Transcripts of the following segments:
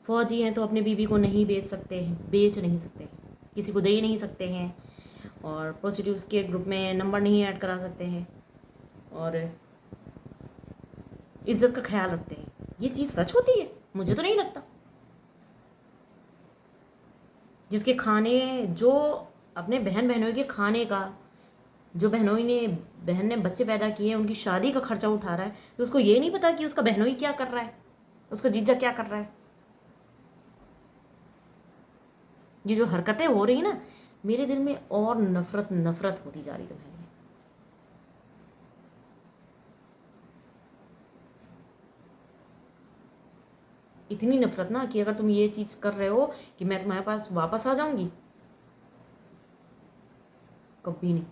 फौजी हैं तो अपने बीवी को नहीं बेच नहीं सकते, किसी को दे ही नहीं सकते हैं, और प्रोस्टिट्यूट्स के ग्रुप में नंबर नहीं ऐड करा सकते हैं, और इज्जत का ख्याल रखते हैं। ये चीज़ सच होती है? मुझे तो नहीं लगता। जिसके खाने, जो अपने बहनोई के खाने का, जो बहन ने बच्चे पैदा किए, उनकी शादी का खर्चा उठा रहा है, तो उसको ये नहीं पता कि उसका बहनोई क्या कर रहा है, उसका जीजा क्या कर रहा है। ये जो हरकतें हो रही ना, मेरे दिल में और नफरत नफरत होती जा रही तुम्हारे लिए। इतनी नफरत ना कि अगर तुम ये चीज कर रहे हो कि मैं तुम्हारे पास वापस आ जाऊंगी, कभी नहीं।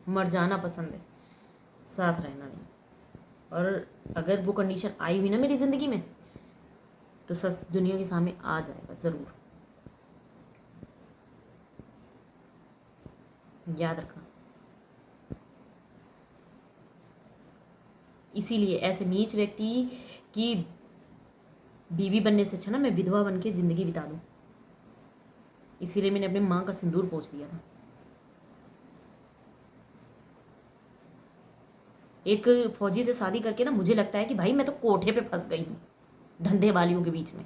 मर जाना पसंद है, साथ रहना नहीं। और अगर वो कंडीशन आई हुई ना मेरी जिंदगी में, तो सच दुनिया के सामने आ जाएगा जरूर, याद रखना। इसीलिए ऐसे नीच व्यक्ति की बीवी बनने से अच्छा ना मैं विधवा बन के जिंदगी बिता दूं। इसीलिए मैंने अपनी माँ का सिंदूर पोंछ दिया था। एक फौजी से शादी करके ना मुझे लगता है कि भाई मैं तो कोठे पे फंस गई हूँ, धंधे वालियों के बीच में।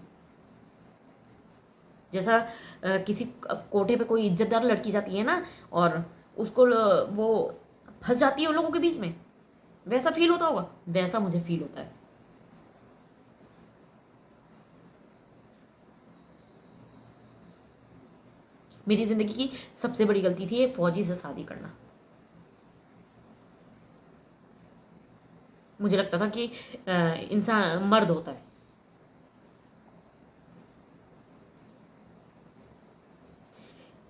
जैसा किसी कोठे पे कोई इज्जतदार लड़की जाती है ना, और उसको वो फंस जाती है उन लोगों के बीच में, वैसा फील होता होगा, वैसा मुझे फील होता है। मेरी जिंदगी की सबसे बड़ी गलती थी एक फौजी से शादी करना। मुझे लगता था कि इंसान मर्द होता है,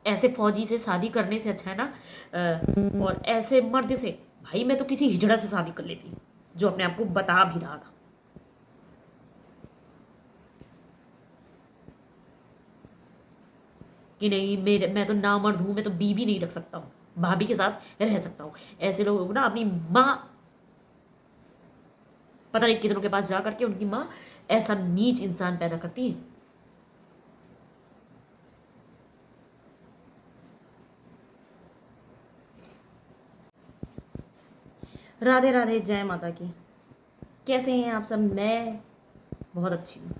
ऐसे फौजी से शादी करने से अच्छा है ना, और ऐसे मर्द से भाई मैं तो किसी हिजड़ा से शादी कर लेती, जो अपने आप को बता भी रहा था। कि नहीं, मैं तो ना मर्द हूं, मैं तो बीवी नहीं रख सकता हूँ, भाभी के साथ रह सकता हूँ। ऐसे लोग ना अपनी माँ, पता नहीं कितनों के पास जा करके उनकी माँ ऐसा नीच इंसान पैदा करती है। राधे राधे, जय माता की। कैसे हैं आप सब? मैं बहुत अच्छी हूँ,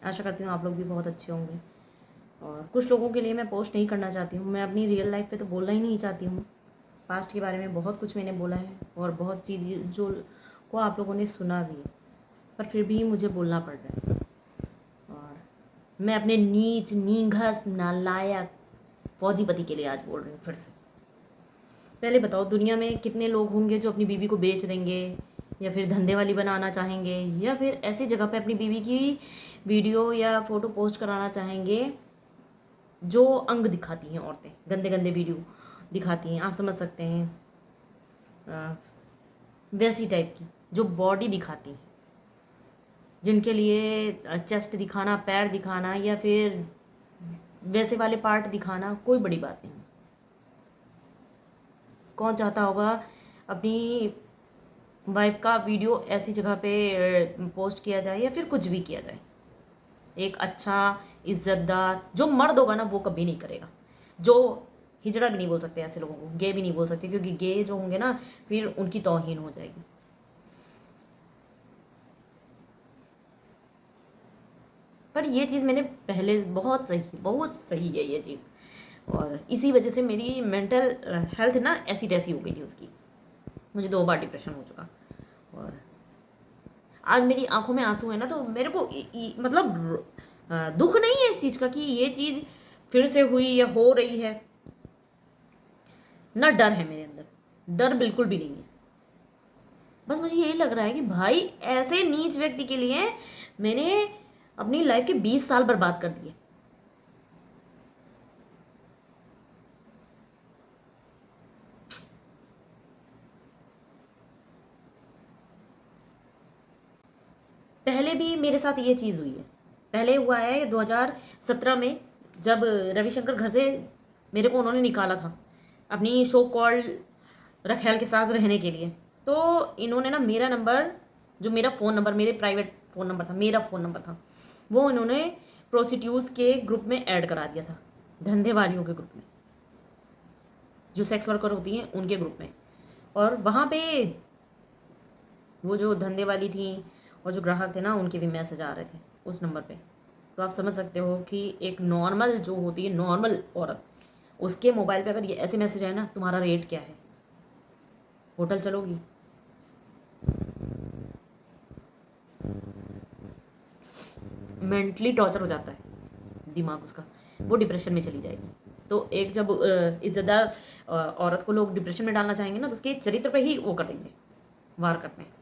आशा करती हूँ आप लोग भी बहुत अच्छे होंगे। और कुछ लोगों के लिए मैं पोस्ट नहीं करना चाहती हूँ, मैं अपनी रियल लाइफ पे तो बोलना ही नहीं चाहती हूँ। पास्ट के बारे में बहुत कुछ मैंने बोला है, और बहुत चीज़ जो को आप लोगों ने सुना भी है, पर फिर भी मुझे बोलना पड़ रहा है। और मैं अपने नीच नींघस नालायक फौजी पति के लिए आज बोल रही हूँ फिर से। पहले बताओ, दुनिया में कितने लोग होंगे जो अपनी बीवी को बेच देंगे, या फिर धंधे वाली बनाना चाहेंगे, या फिर ऐसी जगह पे अपनी बीवी की वीडियो या फोटो पोस्ट कराना चाहेंगे जो अंग दिखाती हैं औरतें, गंदे गंदे वीडियो दिखाती हैं, आप समझ सकते हैं, वैसी टाइप की जो बॉडी दिखाती हैं, जिनके लिए चेस्ट दिखाना, पैर दिखाना, या फिर वैसे वाले पार्ट दिखाना कोई बड़ी बात नहीं। कौन चाहता होगा अपनी वाइफ का वीडियो ऐसी जगह पे पोस्ट किया जाए, या फिर कुछ भी किया जाए। एक अच्छा इज्जतदार जो मर्द होगा ना, वो कभी नहीं करेगा। जो हिजड़ा भी नहीं बोल सकते ऐसे लोगों को, गे भी नहीं बोल सकते, क्योंकि गे जो होंगे ना फिर उनकी तौहीन हो जाएगी। पर ये चीज़ मैंने पहले, बहुत सही है ये चीज़, और इसी वजह से मेरी मेंटल हेल्थ ना ऐसी तैसी हो गई थी उसकी। मुझे 2 बार डिप्रेशन हो चुका, और आज मेरी आंखों में आंसू है ना, तो मेरे को मतलब दुख नहीं है इस चीज़ का कि ये चीज़ फिर से हुई या हो रही है, ना डर है मेरे अंदर, डर बिल्कुल भी नहीं है। बस मुझे यही लग रहा है कि भाई ऐसे नीच व्यक्ति के लिए मैंने अपनी लाइफ के 20 साल बर्बाद कर दिए। पहले भी मेरे साथ ये चीज़ हुई है, पहले हुआ है 2017 में, जब रविशंकर घर से मेरे को उन्होंने निकाला था अपनी शो कॉल्ड रखेल के साथ रहने के लिए। तो इन्होंने ना मेरा नंबर, जो मेरा फ़ोन नंबर, मेरे प्राइवेट फ़ोन नंबर था, मेरा फ़ोन नंबर था, वो इन्होंने प्रोस्टिट्यूट्स के ग्रुप में ऐड करा दिया था, धंधे वालियों के ग्रुप में, जो सेक्स वर्कर होती हैं उनके ग्रुप में। और वहाँ पे वो जो धंधे वाली थी और जो ग्राहक थे ना, उनके भी मैसेज आ रहे थे उस नंबर पे। तो आप समझ सकते हो कि एक नॉर्मल जो होती है, नॉर्मल औरत, उसके मोबाइल पे अगर ये ऐसे मैसेज आए ना, तुम्हारा रेट क्या है, होटल चलोगी? मेंटली टॉर्चर हो जाता है दिमाग उसका, वो डिप्रेशन में चली जाएगी। तो एक जब इज्जतदार औरत को लोग डिप्रेशन में डालना चाहेंगे ना, तो उसके चरित्र पे ही वो कर देंगे, वार करते हैं।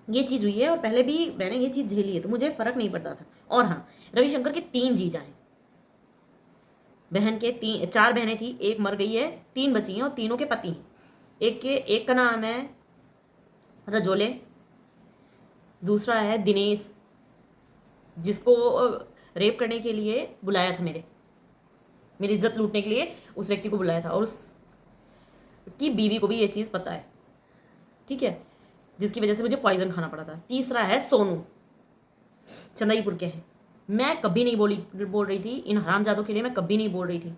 ये चीज़ हुई है और पहले भी मैंने ये चीज़ झेली है, तो मुझे फ़र्क नहीं पड़ता था। और हाँ, रविशंकर के 3 जीजा हैं। बहन के 4 बहनें थी, एक मर गई है, 3 बची हैं और तीनों के पति हैं। एक का नाम है रजोले, दूसरा है दिनेश, जिसको रेप करने के लिए बुलाया था, मेरी इज्जत लूटने के लिए उस व्यक्ति को बुलाया था, और उसकी बीवी को भी ये चीज़ पता है, ठीक है, जिसकी वजह से मुझे पॉइजन खाना पड़ा था। तीसरा है सोनू, चंदईपुर के हैं। मैं कभी नहीं बोल रही थी इन हरामजादों के लिए, मैं कभी नहीं बोल रही थी,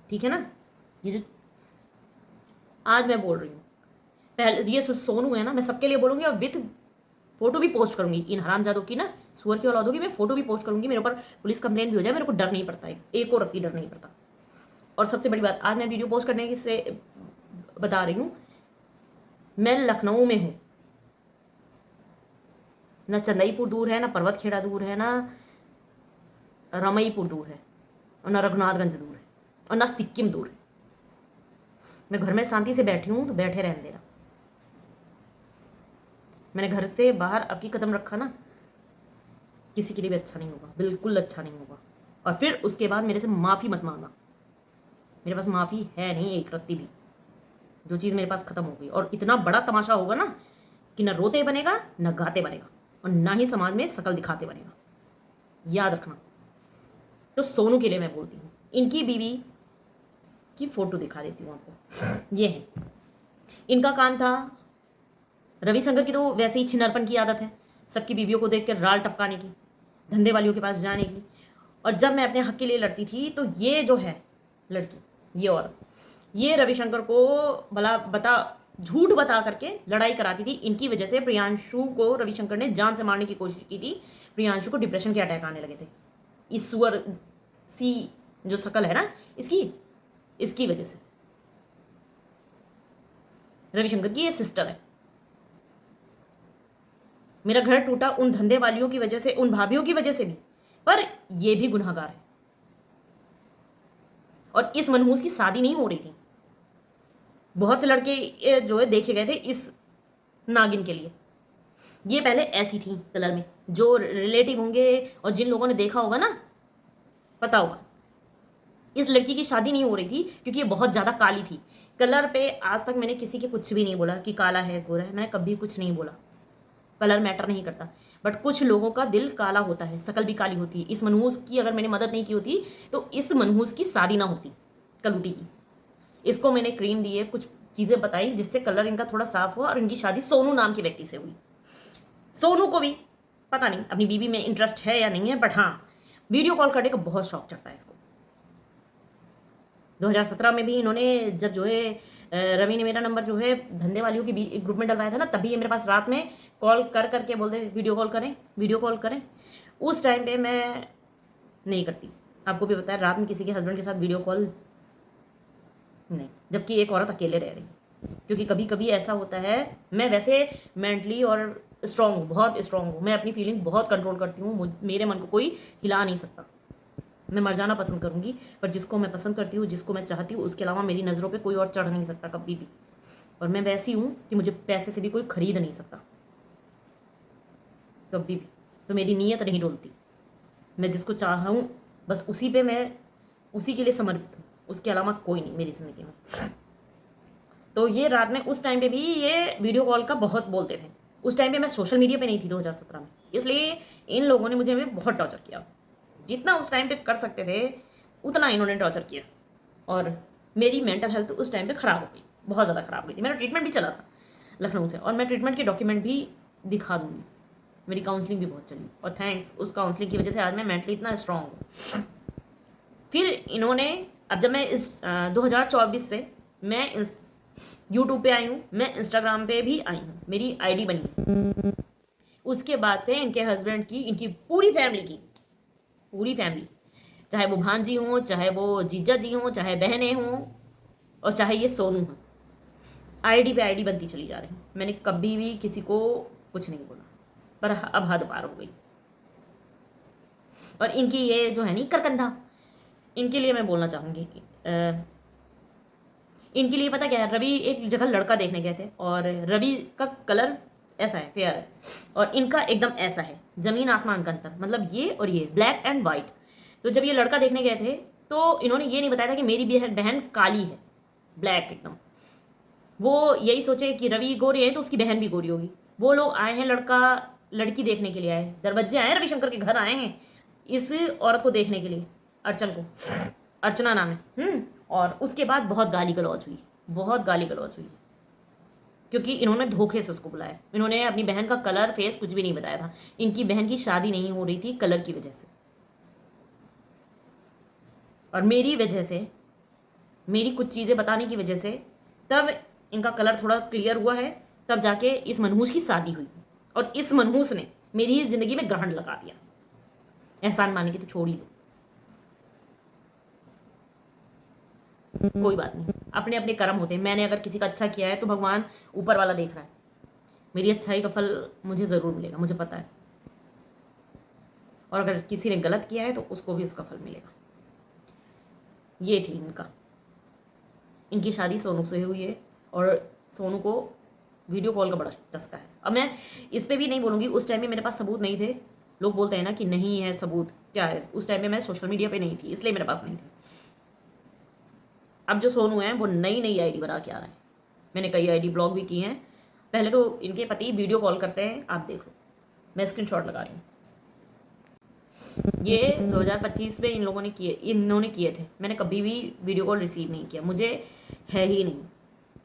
ठीक है ना। ये जो आज मैं बोल रही हूँ, पहले ये सोनू है ना, मैं सबके लिए बोलूँगी और विथ फोटो भी पोस्ट करूंगी। इन हरामजादों की ना, सुअर की औलादों की मैं फोटो भी पोस्ट करूंगी। मेरे ऊपर पुलिस कंप्लेन भी हो जाए, मेरे को डर नहीं पड़ता है, एक और रत्ती डर नहीं पड़ता। और सबसे बड़ी बात, आज मैं वीडियो पोस्ट करने से बता रही हूँ, मैं लखनऊ में हूँ, ना चंदईपुर दूर है, ना पर्वतखेड़ा दूर है, ना रमईपुर दूर है, और ना रघुनाथगंज दूर है, और ना सिक्किम दूर है। मैं घर में शांति से बैठी हूँ, तो बैठे रहने देना। मैंने घर से बाहर अबकी कदम रखा ना, किसी के लिए भी अच्छा नहीं होगा, बिल्कुल अच्छा नहीं होगा। और फिर उसके बाद मेरे से माफ़ी मत मांगना, मेरे पास माफ़ी है नहीं एक रत्ती भी। जो चीज़ मेरे पास ख़त्म हो गई, और इतना बड़ा तमाशा होगा ना कि ना रोते बनेगा, ना गाते बनेगा, और ना ही समाज में शकल दिखाते बनेगा, याद रखना। तो सोनू के लिए मैं बोलती हूँ, इनकी बीवी की फ़ोटो दिखा देती हूँ आपको। ये है, इनका काम था, रविशंकर की तो वैसे ही छिनरपन की आदत है, सबकी बीवियों को देख कर राल टपकाने की, धंधे वालियों के पास जाने की। और जब मैं अपने हक के लिए लड़ती थी, तो ये जो है लड़की, ये औरत, ये रविशंकर को झूठ बता करके लड़ाई कराती थी। इनकी वजह से प्रियांशु को रविशंकर ने जान से मारने की कोशिश की थी। प्रियांशु को डिप्रेशन के अटैक आने लगे थे, इस सुअर सी जो शकल है ना इसकी वजह से। रविशंकर की ये सिस्टर है। मेरा घर टूटा उन धंधे वालियों की वजह से, उन भाभीियों की वजह से भी, पर ये भी गुनहगार है। और इस मनहूस की शादी नहीं हो रही थी। बहुत से लड़के जो है देखे गए थे इस नागिन के लिए। ये पहले ऐसी थी कलर में, जो रिलेटिव होंगे और जिन लोगों ने देखा होगा ना, पता होगा। इस लड़की की शादी नहीं हो रही थी क्योंकि ये बहुत ज़्यादा काली थी। कलर पे आज तक मैंने किसी के कुछ भी नहीं बोला कि काला है गोरा है, मैंने कभी कुछ नहीं बोला। कलर मैटर नहीं करता, बट कुछ लोगों का दिल काला होता है, शकल भी काली होती है। इस मनहूस की अगर मैंने मदद नहीं की होती, तो इस मनहूस की शादी ना होती, कलूटी की। इसको मैंने क्रीम दी है, कुछ चीज़ें बताई जिससे कलर इनका थोड़ा साफ हुआ, और इनकी शादी सोनू नाम के व्यक्ति से हुई। सोनू को भी पता नहीं अपनी बीवी में इंटरेस्ट है या नहीं है, बट हाँ, वीडियो कॉल करने का बहुत शौक चढ़ता है इसको। 2017 में भी इन्होंने, जब जो है रवि ने मेरा नंबर जो है धंधे वालियों के ग्रुप में डलवाया था ना, तभी ये मेरे पास रात में कॉल कर करके बोलते वीडियो कॉल करें। उस टाइम पे मैं नहीं करती, आपको भी बताया, रात में किसी के हस्बैंड के साथ वीडियो कॉल नहीं, जबकि एक औरत अकेले रह रही। क्योंकि कभी कभी ऐसा होता है, मैं वैसे मेंटली और स्ट्रांग हूँ, बहुत स्ट्रांग हूँ, मैं अपनी फीलिंग बहुत कंट्रोल करती हूँ, मेरे मन को कोई हिला नहीं सकता। मैं मर जाना पसंद करूँगी, पर जिसको मैं पसंद करती हूँ, जिसको मैं चाहती हूँ, उसके अलावा मेरी नज़रों पे कोई और चढ़ नहीं सकता कभी भी। और मैं वैसी हूँ कि मुझे पैसे से भी कोई खरीद नहीं सकता कभी भी। तो मेरी नीयत नहीं डोलती, मैं जिसको चाहूँ बस उसी पे मैं उसी के लिए समर्पित हूँ, उसके अलावा कोई नहीं मेरी ज़िंदगी में। तो ये रात में उस टाइम पे भी ये वीडियो कॉल का बहुत बोलते थे। उस टाइम पे मैं सोशल मीडिया पे नहीं थी 2017 में, इसलिए इन लोगों ने मुझे बहुत टॉर्चर किया। जितना उस टाइम पे कर सकते थे उतना इन्होंने टॉर्चर किया, और मेरी मेंटल हेल्थ उस टाइम पे ख़राब हो गई बहुत ज़्यादा ख़राब हो गई थी। मेरा ट्रीटमेंट भी चला था लखनऊ से, और मैं ट्रीटमेंट के डॉक्यूमेंट भी दिखा दूँगी। मेरी काउंसलिंग भी बहुत चली, और थैंक्स उस काउंसलिंग की वजह से आज मैं मेंटली इतना स्ट्रांग हूँ। फिर इन्होंने, अब जब मैं इस 2024 से मैं यूट्यूब पे आई हूँ, मैं इंस्टाग्राम पे भी आई हूँ, मेरी आईडी बनी। उसके बाद से इनके हस्बैंड की, इनकी पूरी फैमिली की, पूरी फैमिली, चाहे वो भांजी हों, चाहे वो जीजा जी हों, चाहे बहनें हों, और चाहे ये सोनू हों, आईडी पे आईडी बनती चली जा रही। मैंने कभी भी किसी को कुछ नहीं बोला, पर अब हद पार हो गई। और इनकी ये जो है नी करकंधा, इनके लिए मैं बोलना चाहूँगी, इनके लिए पता क्या है, रवि एक जगह लड़का देखने गए थे, और रवि का कलर ऐसा है, फेयर है, और इनका एकदम ऐसा है, जमीन आसमान का अंतर, मतलब ये और ये ब्लैक एंड वाइट। तो जब ये लड़का देखने गए थे तो इन्होंने ये नहीं बताया था कि मेरी बहन काली है, ब्लैक एकदम। वो यही सोचे कि रवि गोरी है तो उसकी बहन भी गोरी होगी। वो लोग आए हैं, लड़का लड़की देखने के लिए आए, दरवाजे आए, रविशंकर के घर आए हैं इस औरत को देखने के लिए, अर्चन को, अर्चना नाम है। और उसके बाद बहुत गाली गलौज हुई, बहुत गाली गलौज हुई, क्योंकि इन्होंने धोखे से उसको बुलाया। इन्होंने अपनी बहन का कलर फेस कुछ भी नहीं बताया था। इनकी बहन की शादी नहीं हो रही थी कलर की वजह से, और मेरी वजह से, मेरी कुछ चीज़ें बताने की वजह से तब इनका कलर थोड़ा क्लियर हुआ है, तब जाके इस मनहूस की शादी हुई। और इस मनहूस ने मेरी ही जिंदगी में ग्रहण लगा दिया। एहसान माने की तो छोड़ ही दो, कोई बात नहीं, अपने अपने कर्म होते हैं। मैंने अगर किसी का अच्छा किया है तो भगवान ऊपर वाला देख रहा है, मेरी अच्छाई का फल मुझे ज़रूर मिलेगा, मुझे पता है। और अगर किसी ने गलत किया है तो उसको भी उसका फल मिलेगा। ये थी इनकी शादी सोनू से हुई है, और सोनू को वीडियो कॉल का बड़ा चस्का है। अब मैं इस पर भी नहीं बोलूँगी, उस टाइम में मेरे पास सबूत नहीं थे। लोग बोलते हैं ना कि नहीं है सबूत, क्या है, उस टाइम में मैं सोशल मीडिया पे नहीं थी, इसलिए मेरे पास नहीं थी। अब जो सोनू है वो नई नई आईडी बना के आ रहा है। मैंने कई आईडी ब्लॉक भी की हैं। पहले तो इनके पति वीडियो कॉल करते हैं, आप देख लो, मैं स्क्रीनशॉट लगा रही हूँ। ये 2025 में इन्होंने किए थे। मैंने कभी भी वीडियो कॉल रिसीव नहीं किया, मुझे है ही नहीं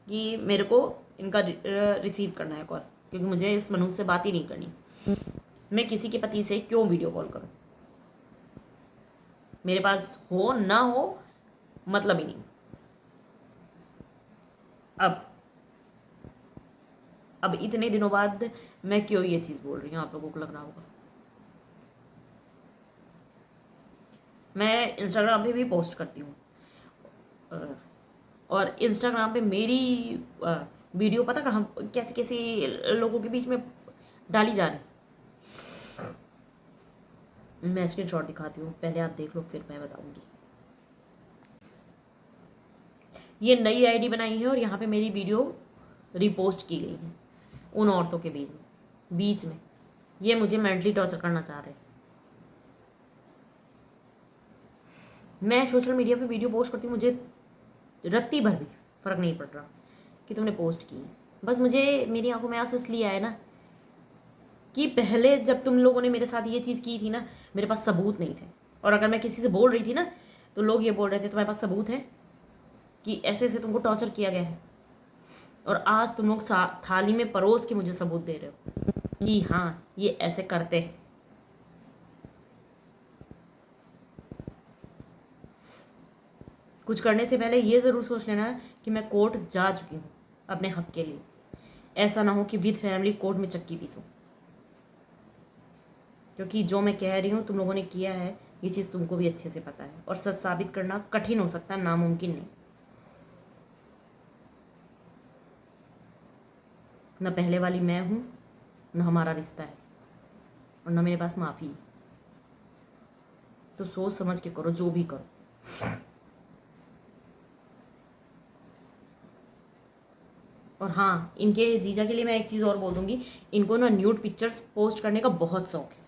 कि मेरे को इनका रिसीव करना है कॉल, क्योंकि मुझे इस मनुष्य से बात ही नहीं करनी। मैं किसी के पति से क्यों वीडियो कॉल करूं, मेरे पास हो ना हो मतलब ही नहीं। अब इतने दिनों बाद मैं क्यों ये चीज़ बोल रही हूँ, आप लोगों को लग रहा होगा। मैं इंस्टाग्राम पे भी पोस्ट करती हूँ, और इंस्टाग्राम पे मेरी वीडियो पता कहाँ कैसे कैसे लोगों के बीच में डाली जा रही। मैं स्क्रीनशॉट दिखाती हूँ, पहले आप देख लो फिर मैं बताऊंगी। ये नई आईडी बनाई है, और यहाँ पे मेरी वीडियो रिपोस्ट की गई है उन औरतों के बीच में। ये मुझे मेंटली टॉर्चर करना चाह रहे हैं। मैं सोशल मीडिया पे वीडियो पोस्ट करती हूँ, मुझे रत्ती भर भी फर्क नहीं पड़ रहा कि तुमने पोस्ट की है। बस मुझे मेरी आंखों में आंसू इसलिए आए ना कि पहले जब तुम लोगों ने मेरे साथ ये चीज़ की थी ना, मेरे पास सबूत नहीं थे। और अगर मैं किसी से बोल रही थी ना तो लोग ये बोल रहे थे तुम्हारे पास सबूत है कि ऐसे ऐसे तुमको टॉर्चर किया गया है। और आज तुम लोग थाली में परोस के मुझे सबूत दे रहे हो कि हाँ ये ऐसे करते हैं। कुछ करने से पहले ये ज़रूर सोच लेना कि मैं कोर्ट जा चुकी हूँ अपने हक के लिए। ऐसा ना हो कि विद फैमिली कोर्ट में चक्की पीसूं, क्योंकि जो मैं कह रही हूँ तुम लोगों ने किया है, ये चीज़ तुमको भी अच्छे से पता है, और सच साबित करना कठिन हो सकता है, नामुमकिन नहीं। न पहले वाली मैं हूँ, न हमारा रिश्ता है, और न मेरे पास माफ़ी है। तो सोच समझ के करो जो भी करो। और हाँ, इनके जीजा के लिए मैं एक चीज़ और बोल दूँगी, इनको ना न्यूड पिक्चर्स पोस्ट करने का बहुत शौक है,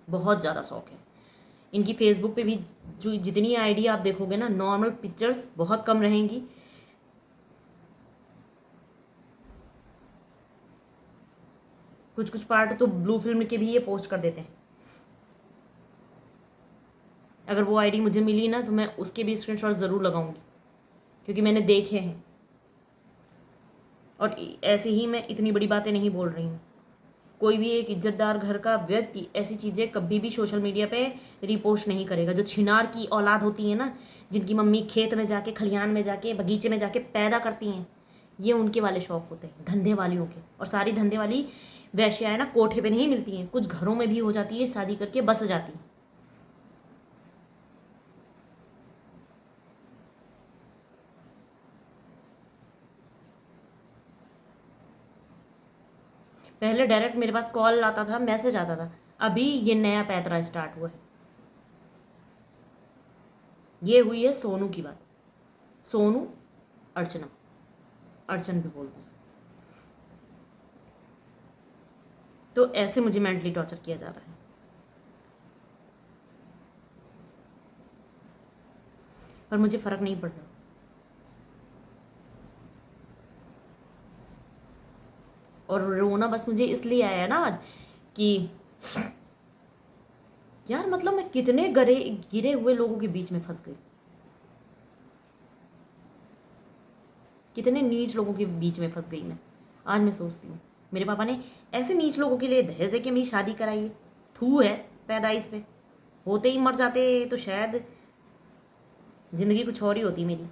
बहुत ज़्यादा शौक है। इनकी फेसबुक पे भी जो जितनी आईडी आप देखोगे ना, नॉर्मल पिक्चर्स बहुत कम रहेंगी। कुछ कुछ पार्ट तो ब्लू फिल्म के भी ये पोस्ट कर देते हैं। अगर वो आईडी मुझे मिली ना तो मैं उसके भी स्क्रीनशॉट ज़रूर लगाऊंगी, क्योंकि मैंने देखे हैं। और ऐसे ही मैं इतनी बड़ी बातें नहीं बोल रही हूँ। कोई भी एक इज्जतदार घर का व्यक्ति ऐसी चीज़ें कभी भी सोशल मीडिया पे रिपोस्ट नहीं करेगा। जो छिनार की औलाद होती है ना, जिनकी मम्मी खेत में जाके, खलिहान में जाके, बगीचे में जाके पैदा करती हैं, ये उनके वाले शौक होते हैं, धंधे वालियों के। और सारी धंधे वाली वैश्याएं ना कोठे पे नहीं मिलती हैं, कुछ घरों में भी हो जाती है, शादी करके बस जाती हैं। पहले डायरेक्ट मेरे पास कॉल आता था, मैसेज आता था। अभी ये नया पैतरा स्टार्ट हुआ है। ये हुई है सोनू की बात। सोनू, अर्चना, अर्चन भी बोलते हैं। तो ऐसे मुझे मेंटली टॉर्चर किया जा रहा है। पर मुझे फ़र्क नहीं पड़ रहा। और रोना बस मुझे इसलिए आया ना आज कि यार मतलब मैं कितने गिरे हुए लोगों के बीच में फंस गई, कितने नीच लोगों के बीच में फंस गई मैं। आज मैं सोचती हूँ मेरे पापा ने ऐसे नीच लोगों के लिए दहेज दे के मेरी शादी कराई है। थू है पैदाइश पे, होते ही मर जाते तो शायद ज़िंदगी कुछ और ही होती मेरी।